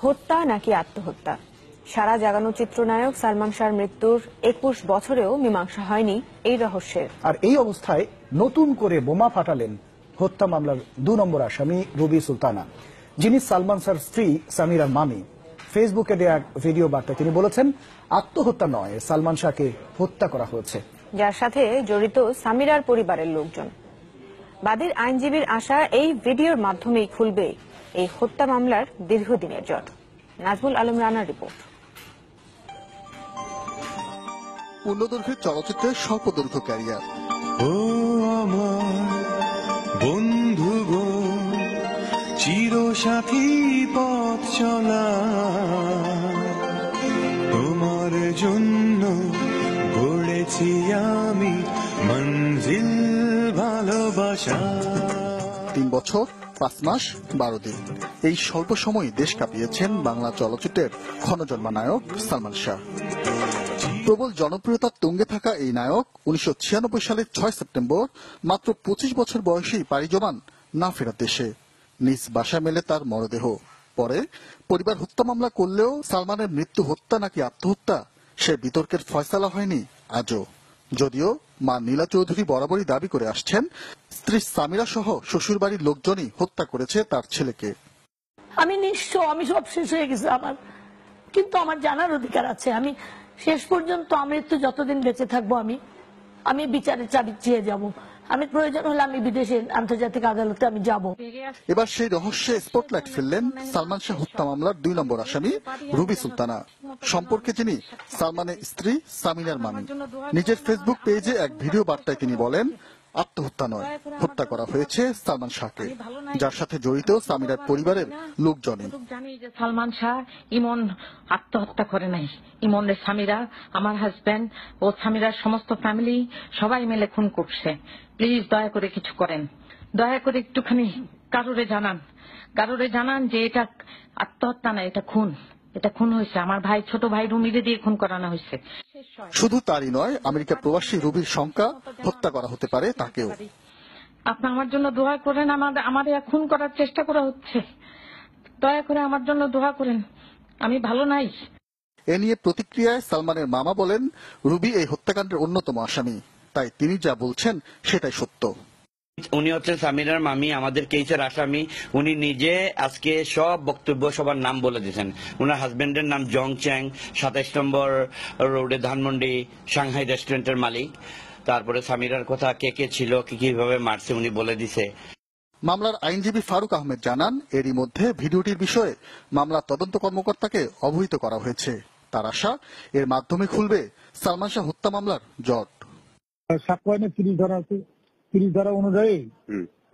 হত্যা নাকি আত্মহত্যা? সারা জাগানো চিত্রনায়ক সালমান শাহর মৃত্যুর 21 বছরেও মীমাংসা হয়নি এই রহস্যের। আর এই অবস্থায় নতুন করে বোমা ফাটালেন হত্যা মামলার 2 নম্বর আসামি রুবি সুলতানা, যিনি সালমান শাহর স্ত্রী সামিরার মামি। ফেসবুকে দেয়া এক ভিডিও বার্তায় তিনি বলেছেন, আত্মহত্যা নয়, সালমান শাহকে হত্যা করা হয়েছে, যার সাথে জড়িত সামিরার পরিবারের লোকজন। বাদীর আইনজীবীর আশা, এই ভিডিওর মাধ্যমেই খুলবে এই হত্যা মামলার দীর্ঘদিনের জট। নাজমুল আলম রানার রিপোর্ট। পূর্ণদৈর্ঘ্যের চলচ্চিত্রের স্বল্পদৈর্ঘ্য ক্যারিয়ার। ও আমার বন্ধু গো, চিরসাথী পথ চলা, তোমার জন্য গড়েছি আমি মঞ্জিল ভালোবাসা। 3 বছর 5 মাস 12 দিন, এই স্বল্প সময়ে দেশ কাঁপিয়েছেন বাংলা চলচ্চিত্রের ক্ষণজন্মা নায়ক সালমান শাহ। প্রবল জনপ্রিয়তার তুঙ্গে থাকা এই নায়ক 1996 সালের 6 সেপ্টেম্বর মাত্র 25 বছর বয়সেই পাড়ি জমান না ফেরা দেশে। নিজ বাসা মেলে তার মরদেহ। পরে পরিবার হত্যা মামলা করলেও সালমানের মৃত্যু হত্যা নাকি আত্মহত্যা সে বিতর্কের ফয়সালা হয়নি আজও। যদিও মা নীলা চৌধুরী বরাবরই দাবি করে আসছেন, স্ত্রী সামিরা সহ শ্বশুরবাড়ির লোকজনই হত্যা করেছে তার ছেলেকে। আমি নিঃস্ব, আমি সব শেষ হয়ে গেছে আমার, কিন্তু আমার জানার অধিকার আছে। আমি শেষ পর্যন্ত, আমি তো যতদিন বেঁচে থাকবো আমি বিচারের চাবি চেয়ে যাব। আমি প্রয়োজন হলে আমি বিদেশে আন্তর্জাতিক আদালতে আমি যাব। এবার সেই রহস্যে স্পটলাইট ফেললেন সালমান শাহ হত্যা মামলার 2 নম্বর আসামি রুবি সুলতানা, সম্পর্কে যিনি সালমানের স্ত্রী সামিনার মামি। নিজের ফেসবুক পেজে এক ভিডিও বার্তায় তিনি বলেন, আত্মহত্যা নয়, হত্যা করা হয়েছে সালমান শাহকে, যার সাথে জড়িত সামিরার পরিবারের লোকজনই। সালমান শাহ ইমন আত্মহত্যা করে নাই, ইমনের সামিরা, আমার হাজবেন্ড ও সামিরার সমস্ত ফ্যামিলি সবাই মিলে খুন করছে। প্লিজ দয়া করে কিছু করেন, দয়া করে একটুখানি কারোরে জানান যে এটা আত্মহত্যা না, এটা খুন, এটা খুন হয়েছে। আমার ভাই, ছোট ভাই রুমিরে দিয়ে খুন করানো হয়েছে। শুধু তারই নয়, আমেরিকা প্রবাসী রুবির শঙ্কা হত্যা করা হতে পারে তাকেও। আপনি আমার জন্য দোয়া করেন, আমার খুন করার চেষ্টা করা হচ্ছে, দয়া করে আমার জন্য দোয়া করেন, আমি ভালো নাই। এ নিয়ে প্রতিক্রিয়ায় সালমানের মামা বলেন, রুবি এই হত্যাকাণ্ডের অন্যতম আসামি, তাই তিনি যা বলছেন সেটাই সত্য। উনি হচ্ছেন সামিরার মামি, আমাদের কেসের আসামি। উনি নিজে আজকে সব বক্তব্য সবার নাম বলে দিয়েছেন। ওনার হাজবেন্ডের নাম জং চ্যাং, 27 নম্বর রোডে ধানমন্ডি সাংহাই রেস্টুরেন্টের মালিক। তারপরে সামিরার কথা কে কে ছিল, কিভাবে মারছে উনি বলে দিছে। মামলার আইনজীবী ফারুক আহমেদ জানান, এরই মধ্যে ভিডিওটির বিষয়ে মামলার তদন্ত কর্মকর্তাকে অবহিত করা হয়েছে। তার আশা, এর মাধ্যমে খুলবে সালমান শাহ হত্যা মামলার জট। সাক্ষ্য আইনে 30 ধারা অনুযায়ী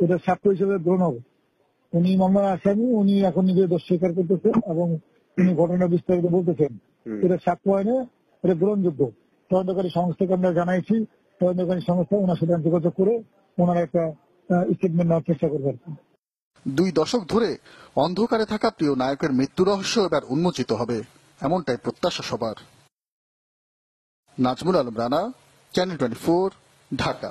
এটা সাক্ষ্য হিসেবে গ্রহণ হবে। উনি মামলার আসামি, উনি এখন নিজের দোষ স্বীকার করতেছেন এবং তিনি ঘটনা বিস্তারিত বলতেছেন। এটা সাক্ষ্য আইনে এটা গ্রহণযোগ্য। তদন্তকারী সংস্থাকে আমরা জানাইছি, তদন্তকারী সংস্থা ওনার সাথে যোগাযোগ করে ওনার একটা স্টেটমেন্ট নেওয়ার চেষ্টা করবে। 2 দশক ধরে অন্ধকারে থাকা প্রিয় নায়কের মৃত্যু রহস্য এবার উন্মোচিত হবে, এমনটাই প্রত্যাশা সবার। নাজমুল আলম রানা, চ্যানেল 24, ঢাকা।